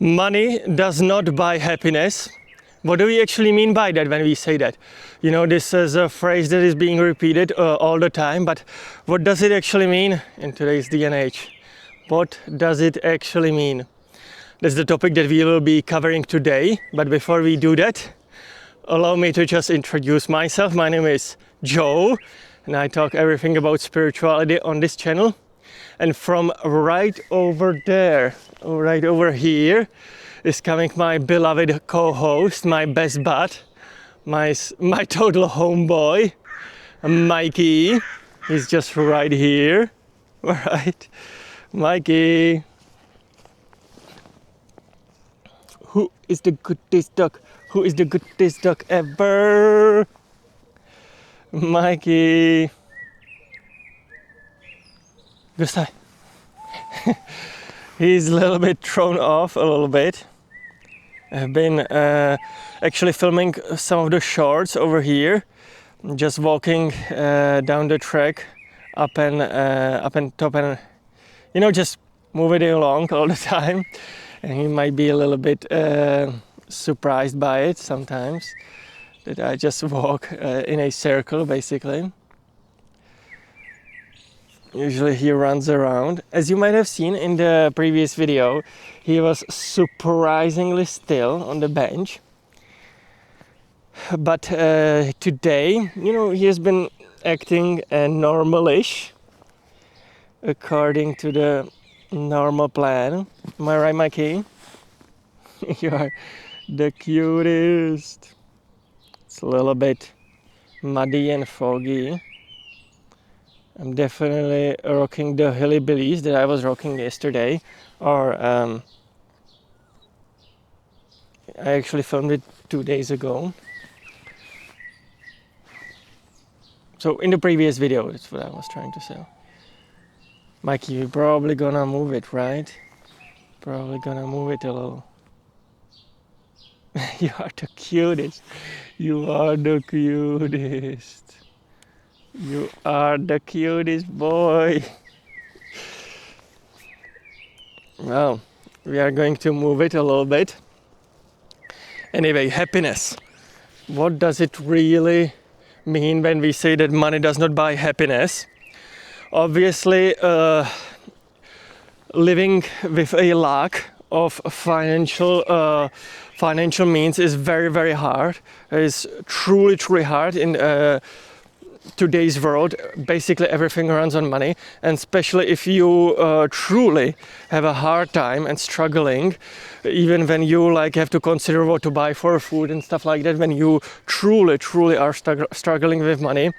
Money does not buy happiness. What do we actually mean by that when we say that? You know, this is a phrase that is being repeated all the time, but what does it actually mean in today's day and age? What does it actually mean? That's the topic that we will be covering today, but before we do that, allow me to just introduce myself. My name is Joe, and I talk everything about spirituality on this channel. And from right over there, right over here, is coming my beloved co-host, my best bud, my total homeboy, Mikey. He's just right here, right? Mikey. Who is the goodest dog? Who is the goodest dog ever? Mikey. Good side. He's a little bit thrown off a little bit. I've been actually filming some of the shorts over here, just walking down the track up and top, and just moving it along all the time. And he might be a little bit surprised by it sometimes, that I just walk in a circle basically. Usually he runs around. As you might have seen in the previous video, he was surprisingly still on the bench. But today, he has been acting normalish, according to the normal plan. Am I right, Mikey? You are the cutest. It's a little bit muddy and foggy. I'm definitely rocking the Hillybillies that I was rocking yesterday, or I actually filmed it 2 days ago. So in the previous video, that's what I was trying to say. Mikey, you're probably gonna move it, right? Probably gonna move it a little. You are the cutest. You are the cutest. You are the cutest boy. Well, we are going to move it a little bit. Anyway, happiness. What does it really mean when we say that money does not buy happiness? Obviously, living with a lack of financial means is very, very hard. It is truly, truly hard in today's world. Basically everything runs on money, and especially if you truly have a hard time and struggling, even when you have to consider what to buy for food and stuff like that, when you truly are struggling with money,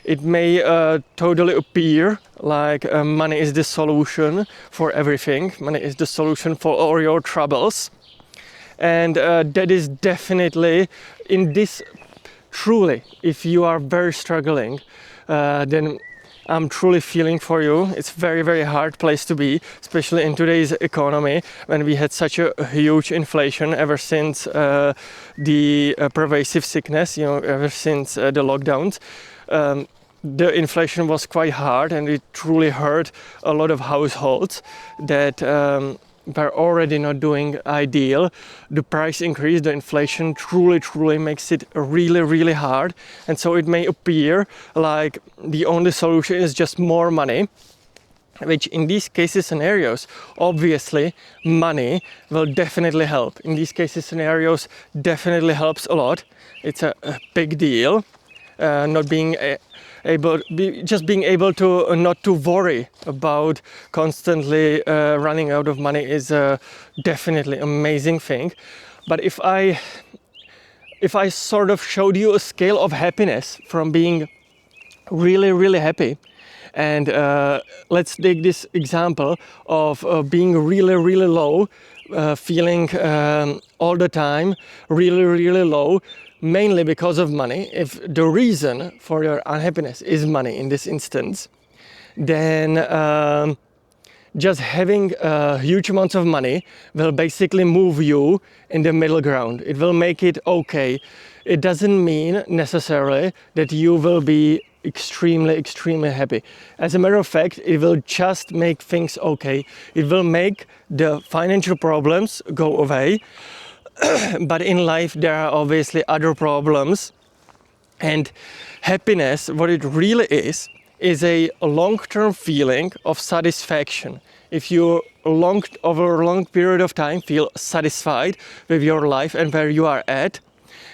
it may totally appear like money is the solution for everything. Money is the solution for all your troubles, and that is definitely in this. Truly, if you are very struggling, then I'm truly feeling for you. It's very, very hard place to be, especially in today's economy when we had such a huge inflation ever since the pervasive sickness, ever since the lockdowns. The inflation was quite hard, and it truly hurt a lot of households that were already not doing ideal. The price increase, the inflation truly makes it really, really hard. And so it may appear like the only solution is just more money, which in these cases scenarios, obviously money will definitely help. In these cases scenarios, definitely helps a lot. It's a big deal. Being able to not to worry about constantly running out of money is definitely amazing thing. But if I sort of showed you a scale of happiness from being really, really happy, and let's take this example of being really, really low, feeling all the time really, really low, mainly because of money. If the reason for your unhappiness is money in this instance, then just having huge amounts of money will basically move you in the middle ground. It will make it okay. It doesn't mean necessarily that you will be extremely happy. As a matter of fact, it will just make things okay. It will make the financial problems go away. But in life there are obviously other problems, and happiness, what it really is a long-term feeling of satisfaction. If you over a long period of time feel satisfied with your life and where you are at,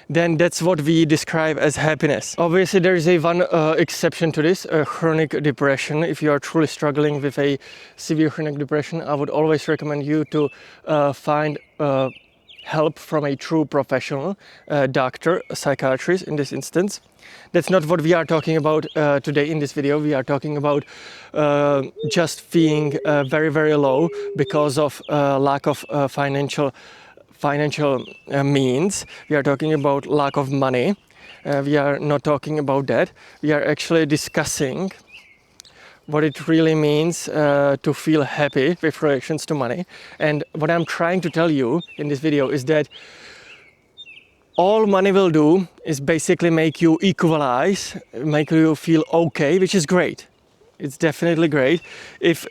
then that's what we describe as happiness. Obviously there is one exception to this, chronic depression. If you are truly struggling with a severe chronic depression, I would always recommend you to find help from a true professional, doctor, psychiatrist in this instance. That's not what we are talking about today in this video. We are talking about just feeling very low because of lack of financial means. We are talking about lack of money. We are not talking about that. We are actually discussing what it really means to feel happy with relations to money. And what I'm trying to tell you in this video is that all money will do is basically make you equalize, make you feel okay, which is great. It's definitely great. If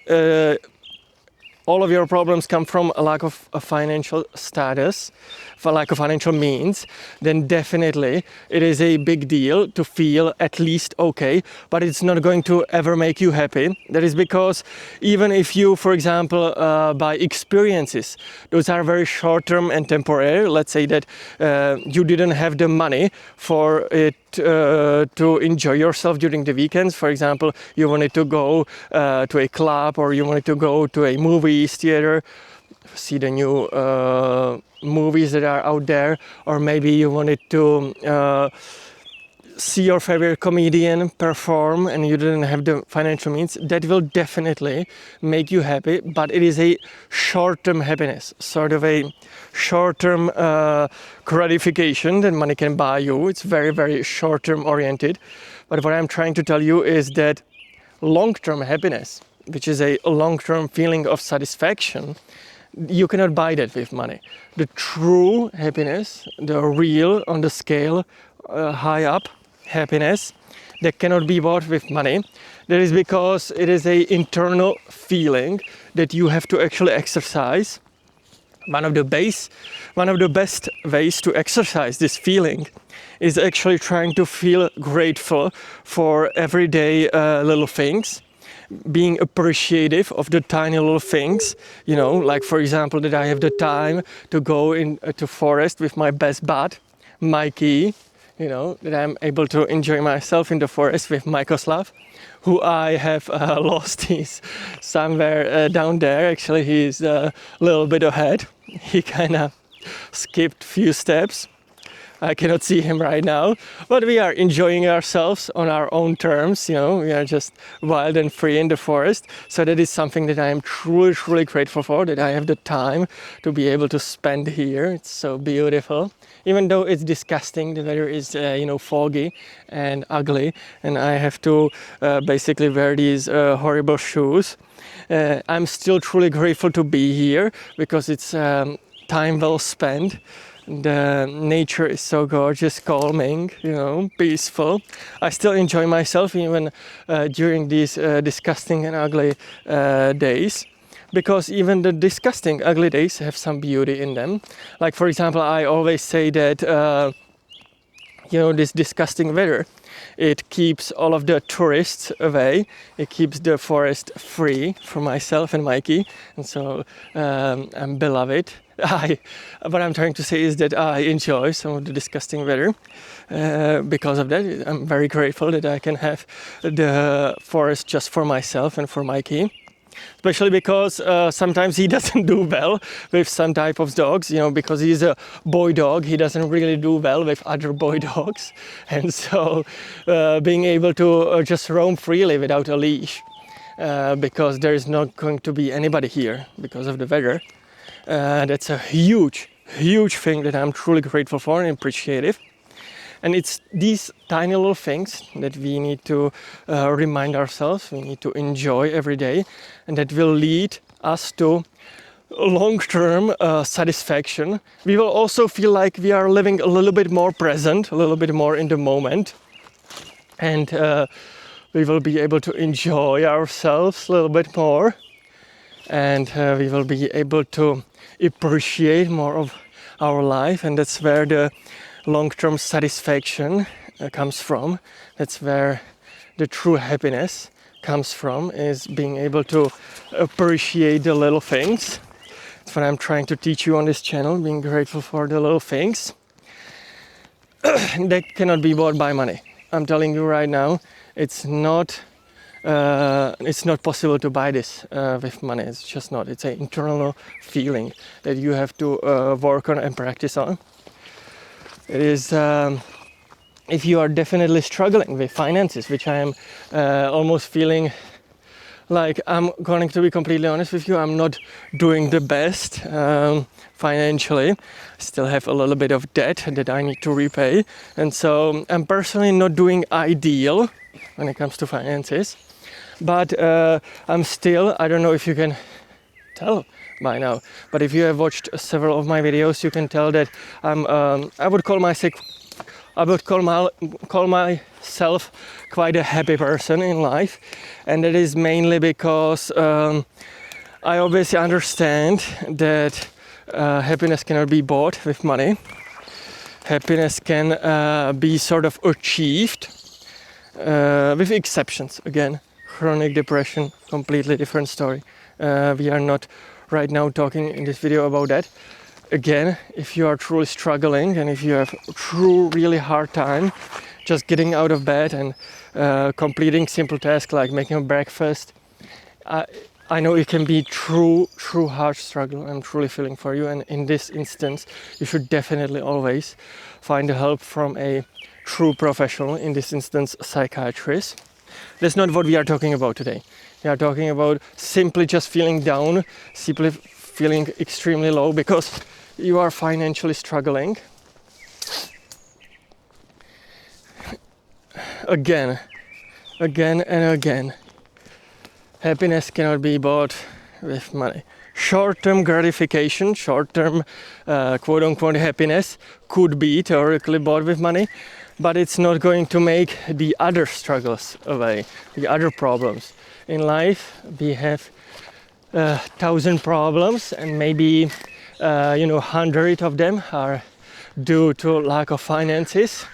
all of your problems come from a lack of a financial status, for lack of financial means, then definitely it is a big deal to feel at least okay, but it's not going to ever make you happy. That is because even if you, for example, buy experiences, those are very short-term and temporary. Let's say that you didn't have the money for it to enjoy yourself during the weekends. For example, you wanted to go to a club, or you wanted to go to a movies theater, see the new movies that are out there, or maybe you wanted to see your favorite comedian perform and you didn't have the financial means. That will definitely make you happy, but it is a short-term happiness, sort of a short-term gratification that money can buy you. It's very short-term oriented. But what I'm trying to tell you is that long-term happiness, which is a long-term feeling of satisfaction, you cannot buy that with money. The true happiness, the real on the scale, high up happiness, that cannot be bought with money. That is because it is an internal feeling that you have to actually exercise. One of the best ways to exercise this feeling is actually trying to feel grateful for everyday little things, being appreciative of the tiny little things, you know, like for example that I have the time to go into forest with my best bud, Mikey, you know, that I'm able to enjoy myself in the forest with Mykoslav, who I have lost. He's somewhere down there. Actually, he's a little bit ahead. He kind of skipped few steps. I cannot see him right now, but we are enjoying ourselves on our own terms. You know, we are just wild and free in the forest. So that is something that I am truly grateful for, that I have the time to be able to spend here. It's so beautiful. Even though it's disgusting, the weather is, foggy and ugly, and I have to basically wear these horrible shoes. I'm still truly grateful to be here because it's time well spent. The nature is so gorgeous, calming, peaceful. I still enjoy myself even during these disgusting and ugly days, because even the disgusting, ugly days have some beauty in them. Like, for example, I always say that, this disgusting weather, it keeps all of the tourists away. It keeps the forest free for myself and Mikey. And so I'm beloved. What I'm trying to say is that I enjoy some of the disgusting weather. Because of that, I'm very grateful that I can have the forest just for myself and for Mikey. Especially because sometimes he doesn't do well with some type of dogs, because he's a boy dog. He doesn't really do well with other boy dogs. And so being able to just roam freely without a leash, because there is not going to be anybody here because of the weather. That's a huge thing that I'm truly grateful for and appreciative. And it's these tiny little things that we need to remind ourselves, we need to enjoy every day, and that will lead us to long-term satisfaction. We will also feel like we are living a little bit more present, a little bit more in the moment. and we will be able to enjoy ourselves a little bit more, and we will be able to appreciate more of our life, and that's where the long-term satisfaction comes from. That's where the true happiness comes from, is being able to appreciate the little things. That's what I'm trying to teach you on this channel, being grateful for the little things. That cannot be bought by money. I'm telling you right now, it's not possible to buy this with money. It's just not. It's an internal feeling that you have to work on and practice on. It is, if you are definitely struggling with finances, which I am almost feeling like, I'm going to be completely honest with you, I'm not doing the best financially. I still have a little bit of debt that I need to repay. And so I'm personally not doing ideal when it comes to finances. But I'm still, I don't know if you can tell by now, but if you have watched several of my videos, you can tell that I would call myself quite a happy person in life, and that is mainly because I obviously understand that happiness cannot be bought with money. Happiness can be sort of achieved with exceptions. Again, chronic depression, completely different story. We are not right now talking in this video about that. Again, if you are truly struggling and if you have really hard time just getting out of bed and completing simple tasks like making a breakfast, I know it can be true hard struggle. I'm truly feeling for you, and in this instance you should definitely always find the help from a true professional, in this instance a psychiatrist. That's not what we are talking about today. We are talking about simply just feeling down, simply feeling extremely low because you are financially struggling. Again and again. Happiness cannot be bought with money. Short-term gratification, short-term quote-unquote happiness could be theoretically bought with money, but it's not going to make the other struggles away, the other problems. In life, we have 1,000 problems, and maybe 100 of them are due to lack of finances.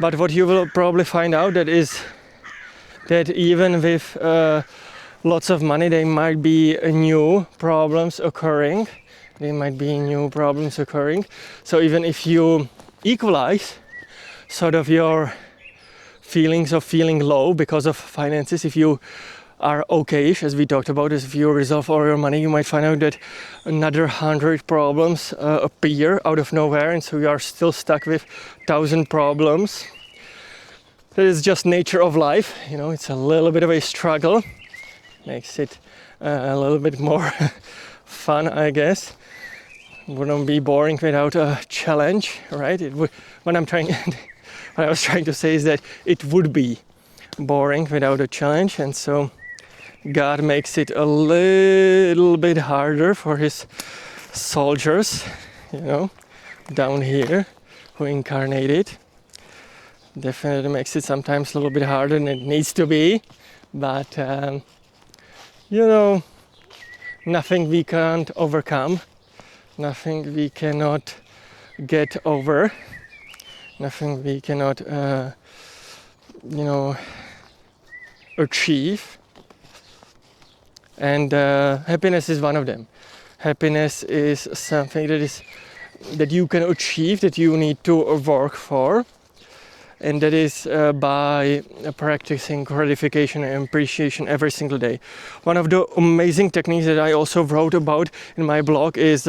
But what you will probably find out that even with lots of money, there might be new problems occurring. So even if you equalize sort of your feelings of feeling low because of finances, if you are okay-ish, as we talked about, if you resolve all your money, you might find out that another 100 problems appear out of nowhere, and so you are still stuck with 1,000 problems. That is just nature of life. It's a little bit of a struggle. Makes it a little bit more fun, I guess. Wouldn't be boring without a challenge, right? It would. What I was trying to say is that it would be boring without a challenge, and so God makes it a little bit harder for his soldiers, down here, who incarnated. Definitely makes it sometimes a little bit harder than it needs to be, but nothing we can't overcome, nothing we cannot get over, nothing we cannot achieve. And happiness is one of them. Happiness is something that you can achieve, that you need to work for, and that is by practicing gratification and appreciation every single day. One of the amazing techniques that I also wrote about in my blog is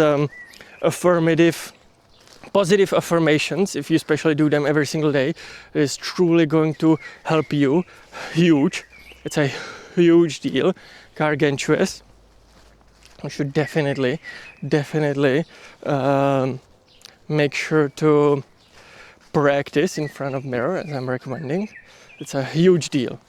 positive affirmations. If you especially do them every single day, it is truly going to help you. Huge. It's a huge deal. Gargantuous. You should definitely make sure to practice in front of mirror, as I'm recommending. It's a huge deal.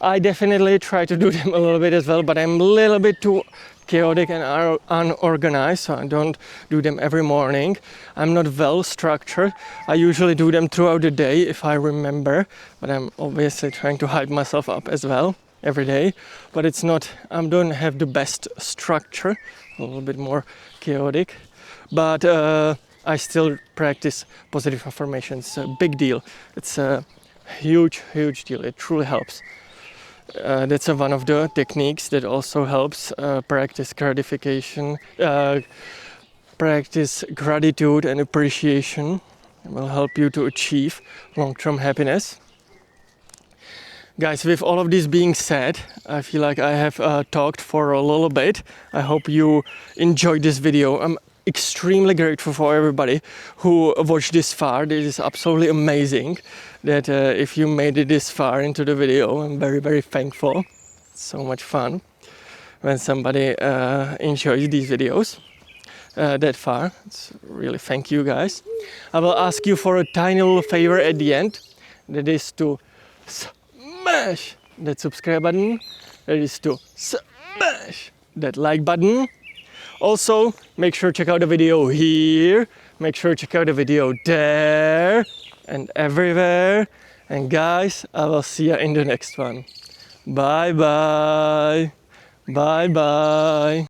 I definitely try to do them a little bit as well, but I'm a little bit too chaotic and unorganized, so I don't do them every morning. I'm not well structured. I usually do them throughout the day if I remember, but I'm obviously trying to hype myself up as well every day. But it's not, I don't have the best structure, a little bit more chaotic, but I still practice positive affirmations. It's a big deal. It's a huge deal. It truly helps. That's one of the techniques that also helps practice gratification, practice gratitude and appreciation. It will help you to achieve long-term happiness. Guys, with all of this being said, I feel like I have talked for a little bit. I hope you enjoyed this video. I'm extremely grateful for everybody who watched this far. This is absolutely amazing that if you made it this far into the video, I'm very thankful. It's so much fun when somebody enjoys these videos that far. It's really thank you guys. I will ask you for a tiny little favor at the end. That is to smash that subscribe button. That is to smash that like button. Also, make sure to check out the video here, make sure to check out the video there and everywhere. And guys, I will see you in the next one. Bye bye. Bye bye.